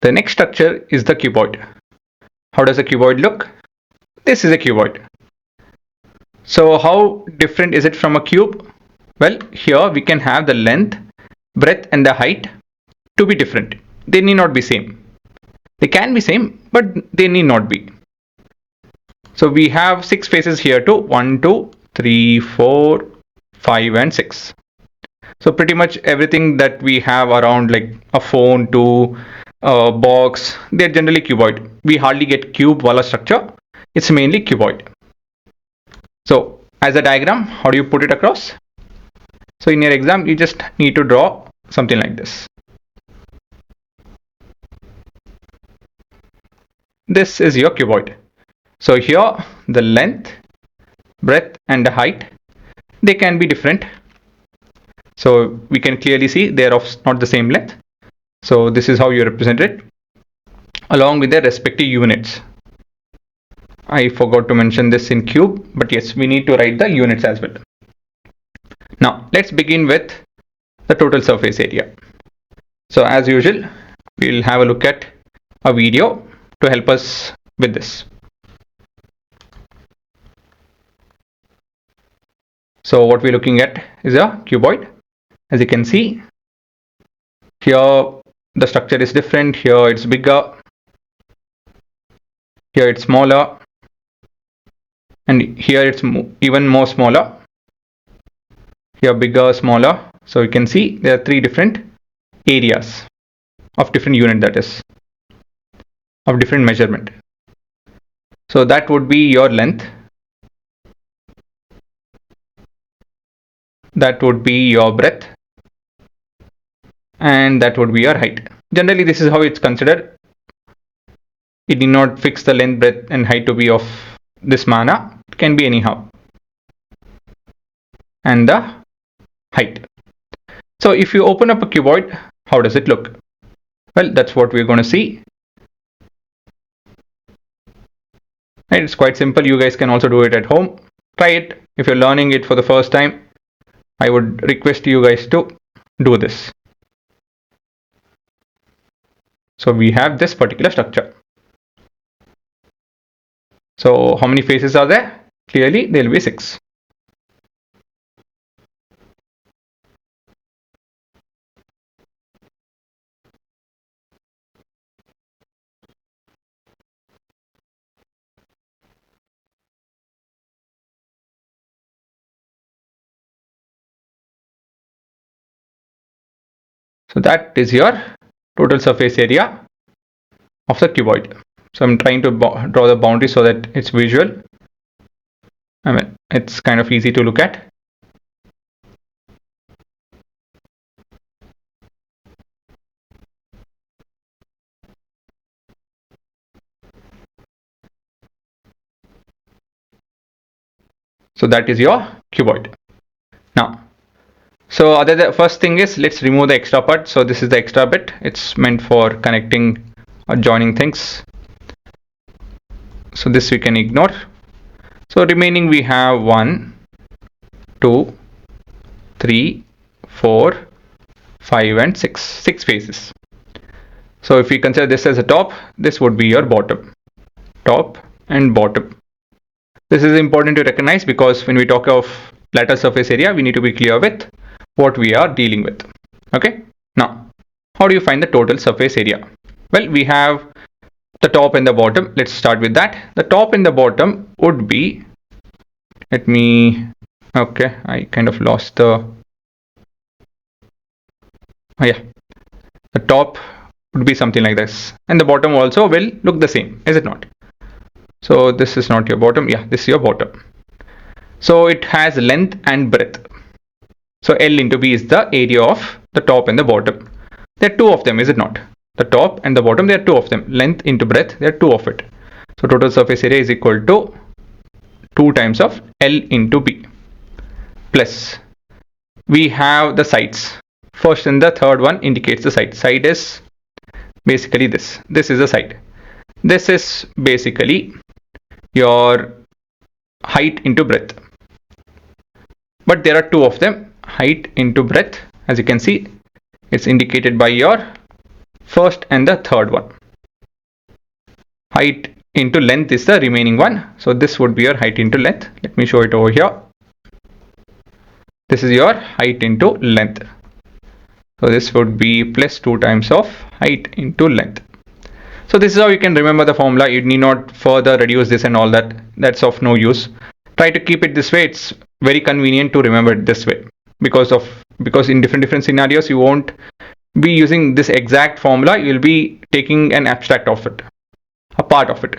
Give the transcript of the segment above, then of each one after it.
The next structure is the cuboid. How does a cuboid look? This is a cuboid. So how different is it from a cube? Well, here we can have the length, breadth and the height to be different. They need not be same. They can be same, but they need not be. So we have 6 faces here too. 1, 2, 3, 4, 5 and 6. So pretty much everything that we have around, like a phone to a box, they're generally cuboid. We hardly get cube wala structure. It's mainly cuboid. So as a diagram, how do you put it across? So in your exam, you just need to draw something like this. This is your cuboid. So here the length, breadth and the height, they can be different. So we can clearly see they are of not the same length. So this is how you represent it along with their respective units. I forgot to mention this in cube, but yes, we need to write the units as well. Now let's begin with the total surface area. So as usual, we'll have a look at a video to help us with this. So what we're looking at is a cuboid. As you can see, here the structure is different. Here it's bigger, here it's smaller, and here it's even more smaller. Here bigger, smaller. So you can see there are 3 different areas of different unit, that is of different measurement. So that would be your length, that would be your breadth, and that would be your height. Generally this is how it's considered. It need not fix the length, breadth and height to be of this manner. It can be anyhow. And the height. So if you open up a cuboid, how does it look? Well, that's what we're going to see. Right, it's quite simple. You guys can also do it at home. Try it. If you're learning it for the first time, I would request you guys to do this. So we have this particular structure. So how many faces are there? Clearly there will be 6. So that is your total surface area of the cuboid. So I'm trying to draw the boundary so that it's visual. I mean, it's kind of easy to look at. So that is your cuboid. Now, so the first thing is, let's remove the extra part. So this is the extra bit. It's meant for connecting or joining things. So this we can ignore. So remaining we have 1, 2, 3, 4, 5 and 6 faces. So if we consider this as a top, this would be your bottom. Top and bottom. This is important to recognize because when we talk of lateral surface area, we need to be clear with what we are dealing with. Okay. Now, how do you find the total surface area? Well, we have the top and the bottom. Let's start with that. The top and the bottom would be, okay, I kind of lost the, yeah, the top would be something like this, and the bottom also will look the same, is it not? So this is not your bottom. Yeah, this is your bottom. So it has length and breadth. So L into B is the area of the top and the bottom. There are 2 of them, is it not? The top and the bottom, there are 2 of them. Length into breadth, there are 2 of it. So total surface area is equal to 2 times of L into B. Plus, we have the sides. First and the third one indicates the side. Side is basically this. This is the side. This is basically your height into breadth. But there are 2 of them. Height into breadth. As you can see, it's indicated by your first and the third one. Height into length is the remaining one. So this would be your height into length. Let me show it over here. This is your height into length. So this would be plus 2 times of height into length. So this is how you can remember the formula. You need not further reduce this and all that. That's of no use. Try to keep it this way. It's very convenient to remember it this way because in different scenarios you won't be using this exact formula. You will be taking an abstract of it, a part of it.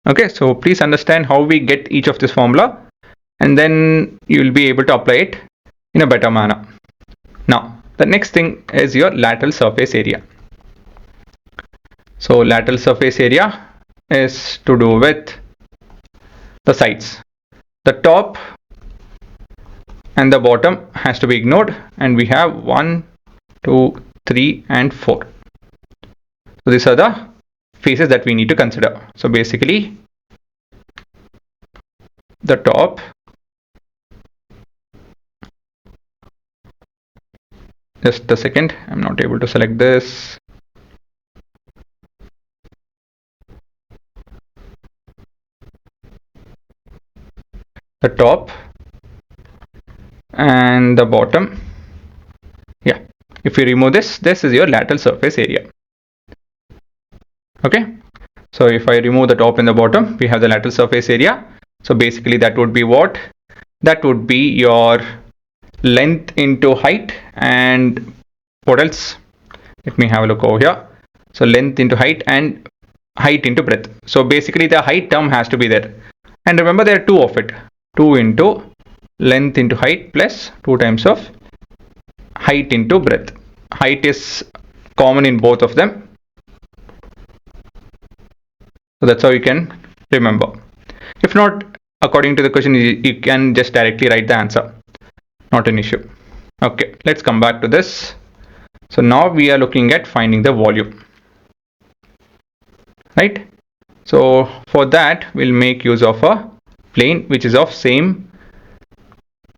Okay, so please understand how we get each of this formula, and then you will be able to apply it in a better manner. Now the next thing is your lateral surface area. So lateral surface area is to do with the sides. The top and the bottom has to be ignored, and we have 1, 2, 3 and 4. So these are the faces that we need to consider. So basically the top, just a second, I'm not able to select this. The top and the bottom. Yeah, if you remove this is your lateral surface area. Okay, so if I remove the top and the bottom, we have the lateral surface area. So basically that would be what? That would be your length into height, and what else? Let me have a look over here. So length into height and height into breadth. So basically the height term has to be there, and remember there are two of it. 2 into length into height plus 2 times of height into breadth. Height is common in both of them. So that's how you can remember. If not, according to the question, you can just directly write the answer. Not an issue. Okay, let's come back to this. So now we are looking at finding the volume. Right? So for that, we'll make use of a plane which is of same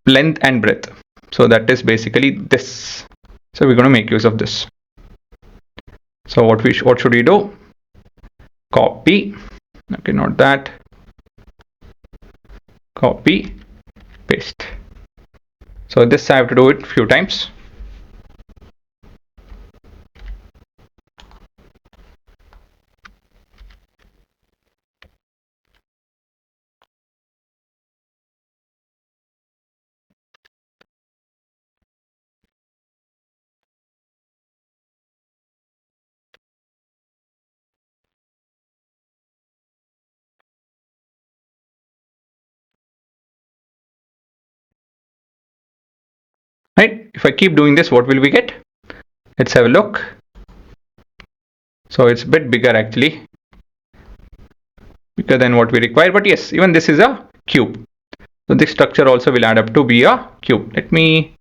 length and breadth. So that is basically this. So we're going to make use of this. So what should we do? Copy. Okay, not that. Copy, paste. So this I have to do it a few times. Right, if I keep doing this, what will we get? Let's have a look. So it's a bit bigger actually, bigger than what we require, but yes, even this is a cube. So this structure also will add up to be a cube. Let me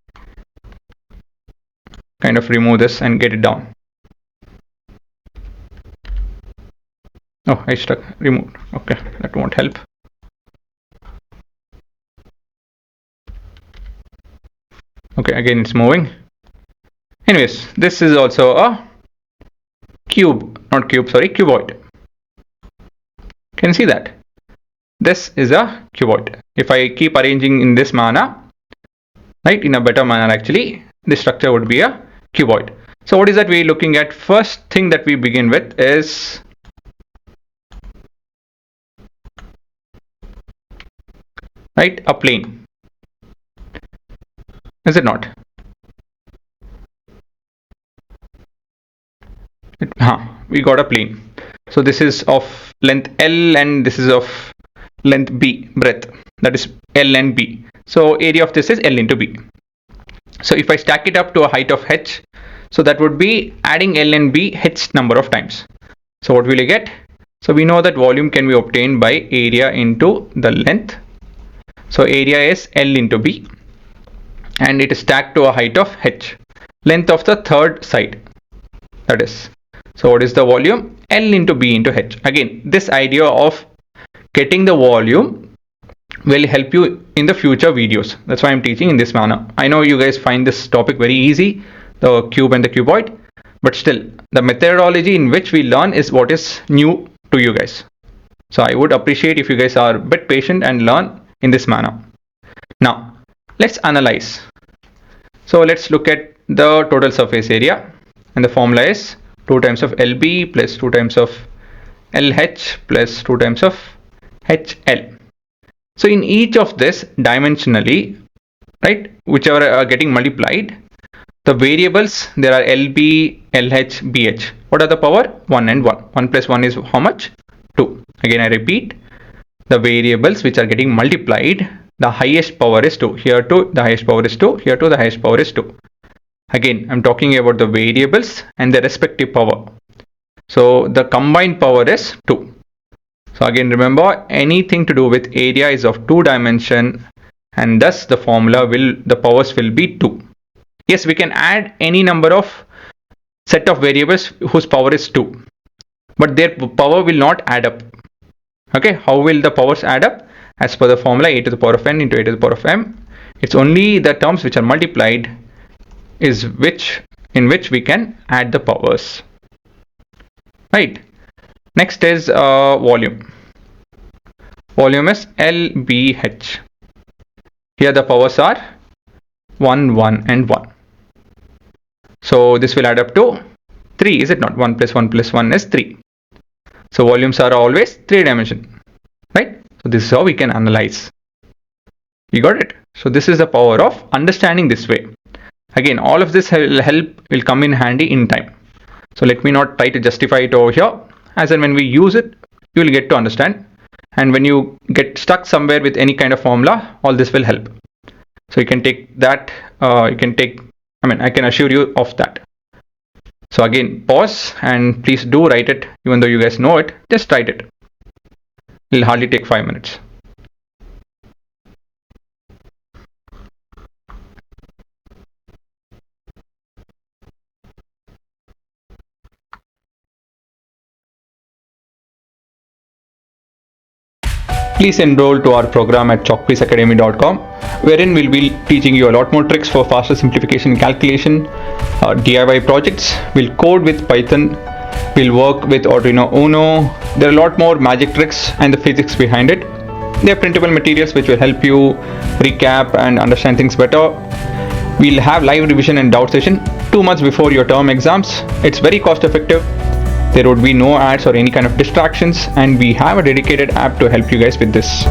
kind of remove this and get it down. Oh, I stuck removed. Okay, that won't help. Okay, again it's moving. Anyways, this is also a cuboid. Can you see that? This is a cuboid. If I keep arranging in this manner, right, in a better manner actually, this structure would be a cuboid. So what is that we're looking at? First thing that we begin with is right, a plane. Is it not? We got a plane. So this is of length L and this is of length B, breadth, that is L and B. So area of this is L into B. So if I stack it up to a height of h, so that would be adding L and B h number of times. So what will you get? So we know that volume can be obtained by area into the length. So area is L into B and it is stacked to a height of h, length of the third side, that is. So what is the volume? L into B into h. Again, this idea of getting the volume will help you in the future videos. That's why I'm teaching in this manner. I know you guys find this topic very easy, the cube and the cuboid, but still the methodology in which we learn is what is new to you guys. So I would appreciate if you guys are a bit patient and learn in this manner. Now let's analyze. So let's look at the total surface area, and the formula is 2 times of LB plus 2 times of LH plus 2 times of HL. So in each of this dimensionally, right, whichever are getting multiplied, the variables there are LB, LH, BH. What are the power? 1 and 1. 1 plus 1 is how much? 2. Again I repeat, the variables which are getting multiplied, the highest power is 2. Here 2, the highest power is 2. Here 2, the highest power is 2. Again, I'm talking about the variables and their respective power. So the combined power is 2. So again, remember, anything to do with area is of 2 dimension, and thus the formula the powers will be 2. Yes, we can add any number of set of variables whose power is 2, but their power will not add up. Okay, how will the powers add up? As per the formula, a to the power of n into a to the power of m. It's only the terms which are multiplied in which we can add the powers. Right. Next is volume. Volume is LBH. Here the powers are 1, 1 and 1. So this will add up to 3, is it not? 1 plus 1 plus 1 is 3. So volumes are always 3 dimension, right? So this is how we can analyze. You got it? So this is the power of understanding this way. Again, all of this will come in handy in time. So let me not try to justify it over here. As and when we use it, you will get to understand. And when you get stuck somewhere with any kind of formula, all this will help. So you can take that, I can assure you of that. So again, pause and please do write it, even though you guys know it, just write it. It will hardly take 5 minutes. Please enroll to our program at chalkpieceacademy.com, wherein we'll be teaching you a lot more tricks for faster simplification and calculation, DIY projects. We'll code with Python, we'll work with Arduino Uno. There are a lot more magic tricks and the physics behind it. There are printable materials which will help you recap and understand things better. We'll have live revision and doubt session 2 months before your term exams. It's very cost effective. There would be no ads or any kind of distractions, and we have a dedicated app to help you guys with this.